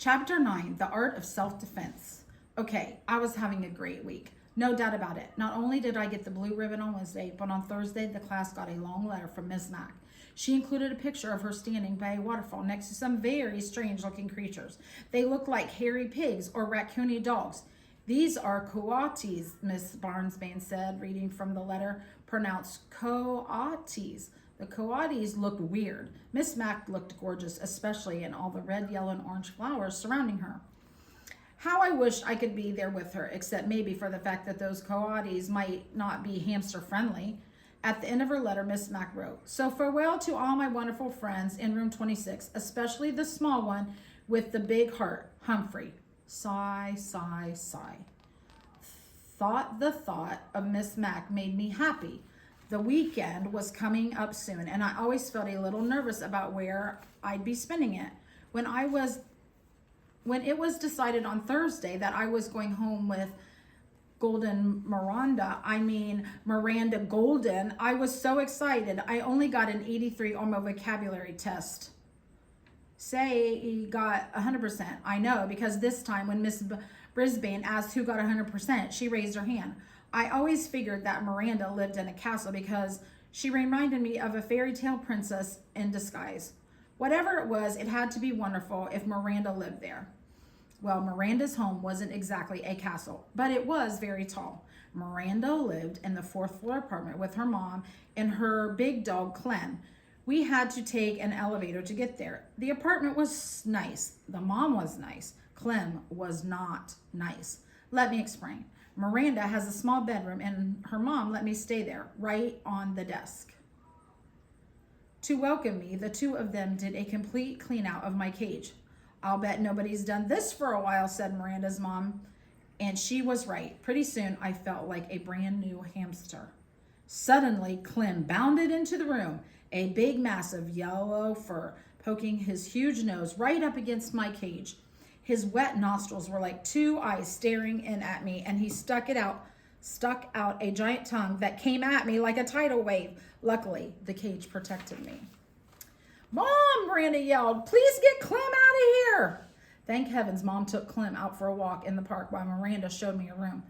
Chapter 9, The Art of Self-Defense. Okay, I was having a great week. No doubt about it. Not only did I get the blue ribbon on Wednesday, but on Thursday, the class got a long letter from Miss Mack. She included a picture of her standing by a waterfall next to some very strange-looking creatures. They looked like hairy pigs or raccoony dogs. These are coatis, Miss Barnesbane said, reading from the letter, pronounced coatis. The coatis looked weird. Miss Mack looked gorgeous, especially in all the red, yellow, and orange flowers surrounding her. How I wish I could be there with her, except maybe for the fact that those coatis might not be hamster-friendly. At the end of her letter, Miss Mack wrote, "So farewell to all my wonderful friends in room 26, especially the small one with the big heart, Humphrey." Sigh, sigh, sigh. The thought of Miss Mack made me happy. The weekend was coming up soon, and I always felt a little nervous about where I'd be spending it. When it was decided on Thursday that I was going home with Miranda Golden, I was so excited. I only got an 83 on my vocabulary test. Say he got 100%. I know, because this time when Miss Brisbane asked who got 100%, she raised her hand. I always figured that Miranda lived in a castle because she reminded me of a fairy tale princess in disguise. Whatever it was, it had to be wonderful if Miranda lived there. Well, Miranda's home wasn't exactly a castle, but it was very tall. Miranda lived in the 4th floor apartment with her mom and her big dog, Clem. We had to take an elevator to get there. The apartment was nice. The mom was nice. Clem was not nice. Let me explain. Miranda has a small bedroom and her mom let me stay there, right on the desk. To welcome me, the two of them did a complete clean out of my cage. "I'll bet nobody's done this for a while," said Miranda's mom. And she was right. Pretty soon, I felt like a brand new hamster. Suddenly, Clem bounded into the room, a big mass of yellow fur poking his huge nose right up against my cage. His wet nostrils were like two eyes staring in at me, and he stuck out a giant tongue that came at me like a tidal wave. Luckily, the cage protected me. "Mom," Miranda yelled, "please get Clem out of here." Thank heavens Mom took Clem out for a walk in the park while Miranda showed me a room.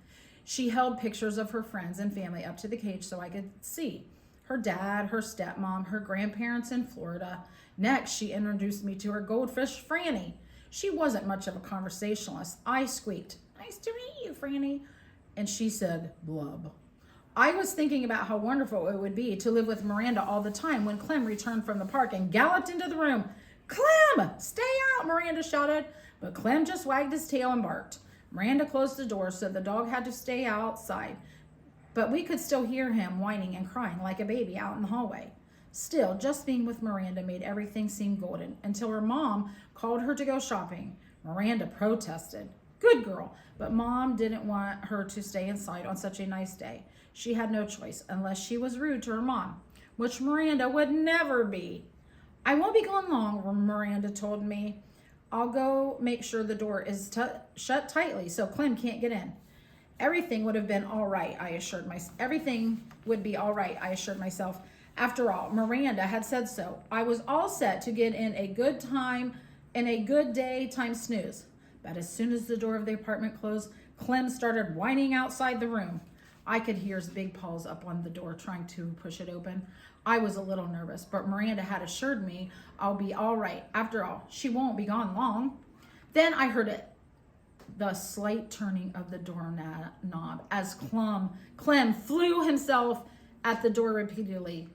She held pictures of her friends and family up to the cage so I could see. Her dad, her stepmom, her grandparents in Florida. Next, she introduced me to her goldfish, Franny. She wasn't much of a conversationalist. I squeaked, "Nice to meet you, Franny." And she said, "Blub." I was thinking about how wonderful it would be to live with Miranda all the time when Clem returned from the park and galloped into the room. "Clem, stay out," Miranda shouted. But Clem just wagged his tail and barked. Miranda closed the door, so the dog had to stay outside. But we could still hear him whining and crying like a baby out in the hallway. Still, just being with Miranda made everything seem golden until her mom called her to go shopping. Miranda protested. Good girl, but Mom didn't want her to stay inside on such a nice day. She had no choice unless she was rude to her mom, which Miranda would never be. "I won't be gone long," Miranda told me. "I'll go make sure the door is shut tightly so Clem can't get in." Everything would be all right, I assured myself. After all, Miranda had said so. I was all set to get in a good daytime snooze. But as soon as the door of the apartment closed, Clem started whining outside the room. I could hear his big paws up on the door trying to push it open. I was a little nervous, but Miranda had assured me I'll be all right. After all, she won't be gone long. Then I heard the slight turning of the doorknob as Clem flew himself at the door repeatedly.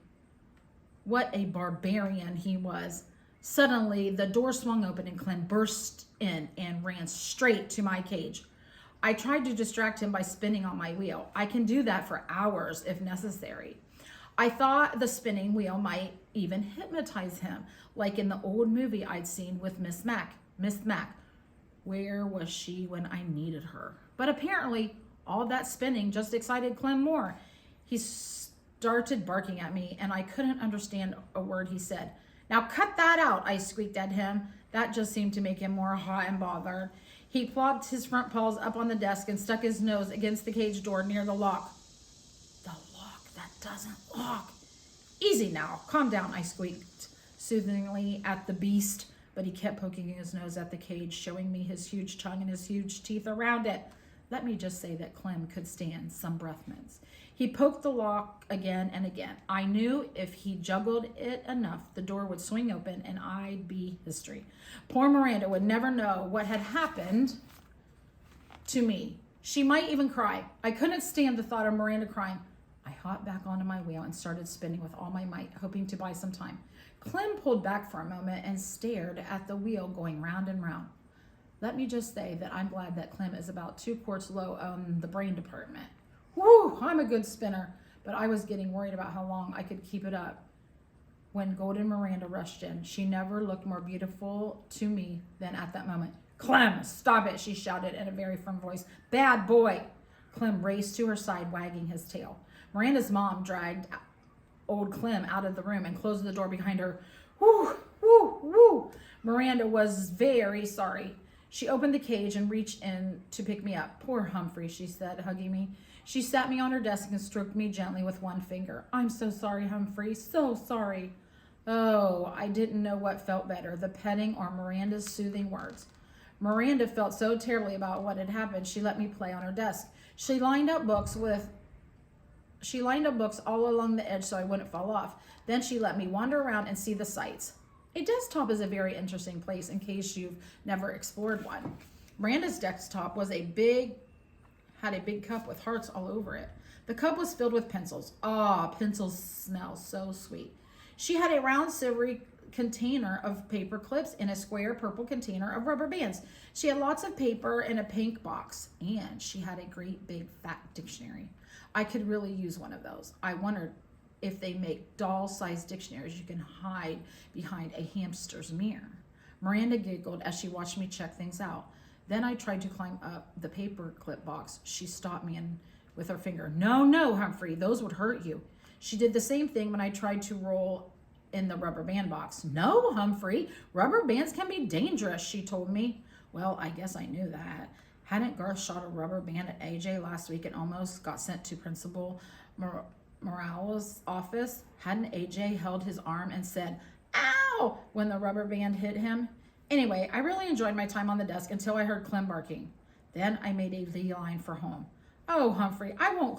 What a barbarian he was. Suddenly, the door swung open and Clem burst in and ran straight to my cage. I tried to distract him by spinning on my wheel. I can do that for hours if necessary. I thought the spinning wheel might even hypnotize him, like in the old movie I'd seen with Miss Mack. Miss Mack, where was she when I needed her? But apparently, all that spinning just excited Clem more. He started barking at me, and I couldn't understand a word he said. "Now cut that out," I squeaked at him. That just seemed to make him more hot and bothered. He plopped his front paws up on the desk and stuck his nose against the cage door near the lock. "The lock that doesn't lock." "Easy now, calm down," I squeaked soothingly at the beast. but he kept poking his nose at the cage, showing me his huge tongue and his huge teeth around it. Let me just say that Clem could stand some breath mints. He poked the lock again and again. I knew if he juggled it enough, the door would swing open and I'd be history. Poor Miranda would never know what had happened to me. She might even cry. I couldn't stand the thought of Miranda crying. I hopped back onto my wheel and started spinning with all my might, hoping to buy some time. Clem pulled back for a moment and stared at the wheel going round and round. Let me just say that I'm glad that Clem is about 2 quarts low on the brain department. Whew, I'm a good spinner, but I was getting worried about how long I could keep it up. When Golden Miranda rushed in, she never looked more beautiful to me than at that moment. Clem, stop it, she shouted in a very firm voice. Bad boy. Clem raced to her side, wagging his tail. Miranda's mom dragged old Clem out of the room and closed the door behind her. Whoo, whoo, whoo. Miranda was very sorry. She opened the cage and reached in to pick me up. Poor Humphrey, she said, hugging me. She sat me on her desk and stroked me gently with one finger. I'm so sorry, Humphrey, so sorry. Oh, I didn't know what felt better, the petting or Miranda's soothing words. Miranda felt so terribly about what had happened, she let me play on her desk. She lined up books all along the edge so I wouldn't fall off. Then she let me wander around and see the sights. A desktop is a very interesting place in case you've never explored one. Miranda's desktop had a big cup with hearts all over it. The cup was filled with pencils. Pencils smell so sweet. She had a round silvery container of paper clips and a square purple container of rubber bands. She had lots of paper in a pink box, and she had a great big fat dictionary. I could really use one of those. I wondered if they make doll-sized dictionaries you can hide behind a hamster's mirror. Miranda giggled as she watched me check things out. Then I tried to climb up the paper clip box. She stopped me with her finger. No, Humphrey, those would hurt you. She did the same thing when I tried to roll in the rubber band box. No, Humphrey, rubber bands can be dangerous, she told me. Well, I guess I knew that. Hadn't Garth shot a rubber band at AJ last week and almost got sent to Principal Morales' office? Hadn't AJ held his arm and said, ow, when the rubber band hit him? Anyway, I really enjoyed my time on the desk until I heard Clem barking. Then I made a beeline for home. Oh, Humphrey, I won't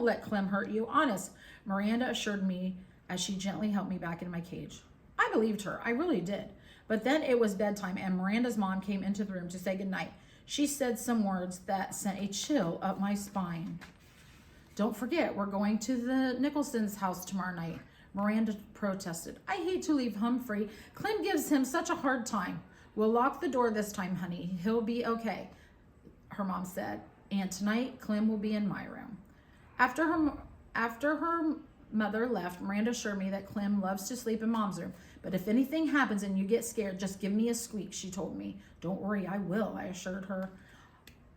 let Clem hurt you, honest, Miranda assured me as she gently helped me back into my cage. I believed her, I really did. But then it was bedtime and Miranda's mom came into the room to say goodnight. She said some words that sent a chill up my spine. Don't forget, we're going to the Nicholson's house tomorrow night. Miranda protested. I hate to leave Humphrey. Clem gives him such a hard time. We'll lock the door this time, honey. He'll be okay, her mom said. And tonight, Clem will be in my room. After her mother left, Miranda assured me that Clem loves to sleep in mom's room. But if anything happens and you get scared, just give me a squeak, she told me. Don't worry, I will, I assured her.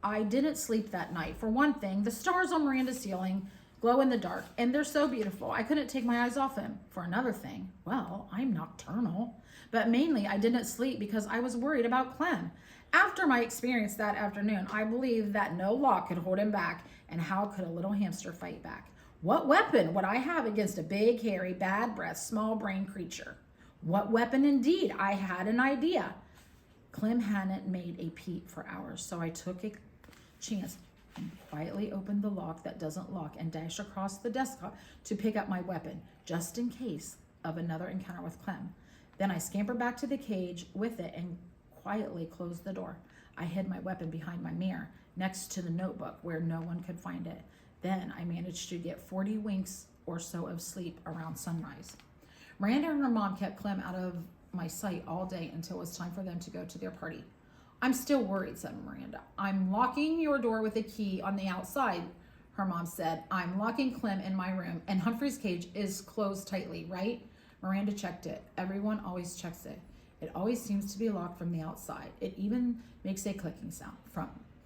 I didn't sleep that night. For one thing, the stars on Miranda's ceiling glow in the dark, and they're so beautiful. I couldn't take my eyes off them. For another thing, well, I'm nocturnal. But mainly, I didn't sleep because I was worried about Clem. After my experience that afternoon, I believed that no lock could hold him back, and how could a little hamster fight back? What weapon would I have against a big, hairy, bad-breathed, small-brained creature? What weapon indeed? I had an idea. Clem hadn't made a peep for hours, so I took a chance and quietly opened the lock that doesn't lock and dashed across the desktop to pick up my weapon, just in case of another encounter with Clem. Then I scampered back to the cage with it and quietly closed the door. I hid my weapon behind my mirror, next to the notebook where no one could find it. Then I managed to get 40 winks or so of sleep around sunrise. Miranda and her mom kept Clem out of my sight all day until it was time for them to go to their party. I'm still worried, said Miranda. I'm locking your door with a key on the outside, her mom said. I'm locking Clem in my room, and Humphrey's cage is closed tightly, right? Miranda checked it. Everyone always checks it. It always seems to be locked from the outside. It even makes a clicking sound.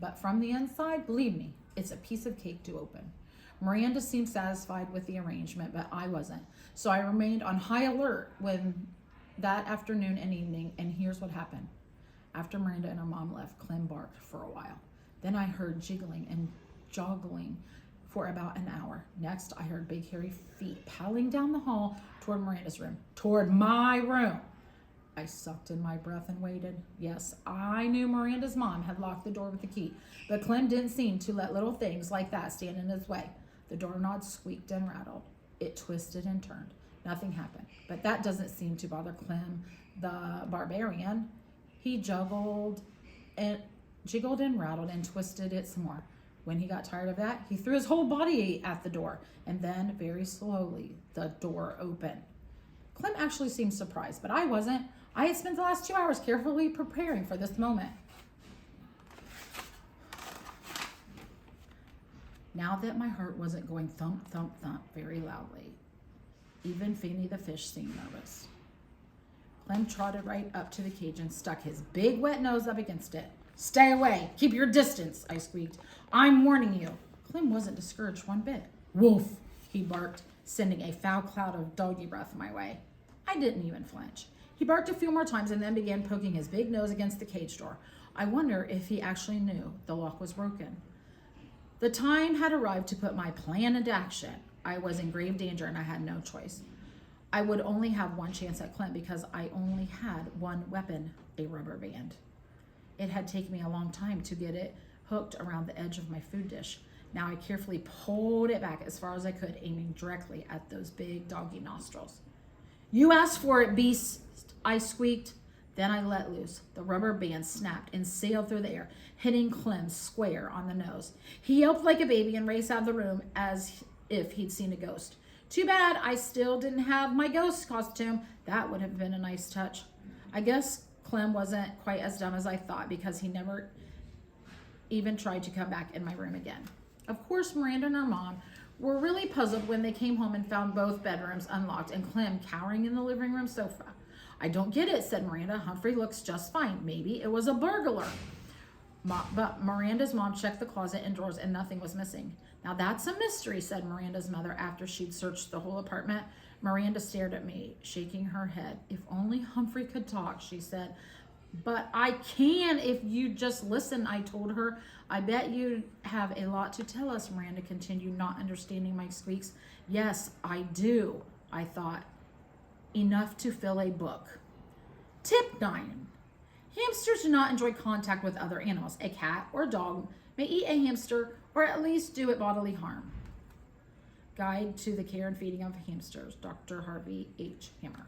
But from the inside, believe me, it's a piece of cake to open. Miranda seemed satisfied with the arrangement, but I wasn't. So I remained on high alert when that afternoon and evening, and here's what happened. After Miranda and her mom left, Clem barked for a while. Then I heard jiggling and joggling for about an hour. Next, I heard big hairy feet paddling down the hall toward Miranda's room. Toward my room. I sucked in my breath and waited. Yes, I knew Miranda's mom had locked the door with the key, but Clem didn't seem to let little things like that stand in his way. The doorknob squeaked and rattled. It twisted and turned. Nothing happened, but that doesn't seem to bother Clem, the barbarian. He jiggled and rattled and twisted it some more. When he got tired of that, he threw his whole body at the door, and then very slowly the door opened. Clem actually seemed surprised, but I wasn't. I had spent the last 2 hours carefully preparing for this moment. Now that my heart wasn't going thump, thump, thump very loudly, even Fanny the fish seemed nervous. Clem trotted right up to the cage and stuck his big wet nose up against it. "Stay away! Keep your distance!" I squeaked. "I'm warning you." Clem wasn't discouraged one bit. "Woof!" he barked, sending a foul cloud of doggy breath my way. I didn't even flinch. He barked a few more times and then began poking his big nose against the cage door. I wonder if he actually knew the lock was broken. The time had arrived to put my plan into action. I was in grave danger and I had no choice. I would only have one chance at Clem because I only had one weapon, a rubber band. It had taken me a long time to get it hooked around the edge of my food dish. Now I carefully pulled it back as far as I could, aiming directly at those big doggy nostrils. "You asked for it, beast," I squeaked. Then I let loose. The rubber band snapped and sailed through the air, hitting Clem square on the nose. He yelped like a baby and raced out of the room as if he'd seen a ghost. Too bad I still didn't have my ghost costume. That would have been a nice touch. I guess Clem wasn't quite as dumb as I thought because he never even tried to come back in my room again. Of course, Miranda and her mom were really puzzled when they came home and found both bedrooms unlocked and Clem cowering in the living room sofa. "I don't get it," said Miranda. "Humphrey looks just fine. Maybe it was a burglar." But Miranda's mom checked the closet and drawers and nothing was missing. "Now that's a mystery," said Miranda's mother after she'd searched the whole apartment. Miranda stared at me, shaking her head. "If only Humphrey could talk," she said. "But I can if you just listen," I told her. "I bet you have a lot to tell us," Miranda continued, not understanding my squeaks. "Yes, I do," I thought. "Enough to fill a book." Tip 9. Hamsters do not enjoy contact with other animals. A cat or dog may eat a hamster or at least do it bodily harm. Guide to the Care and Feeding of Hamsters, Dr. Harvey H. Hammer.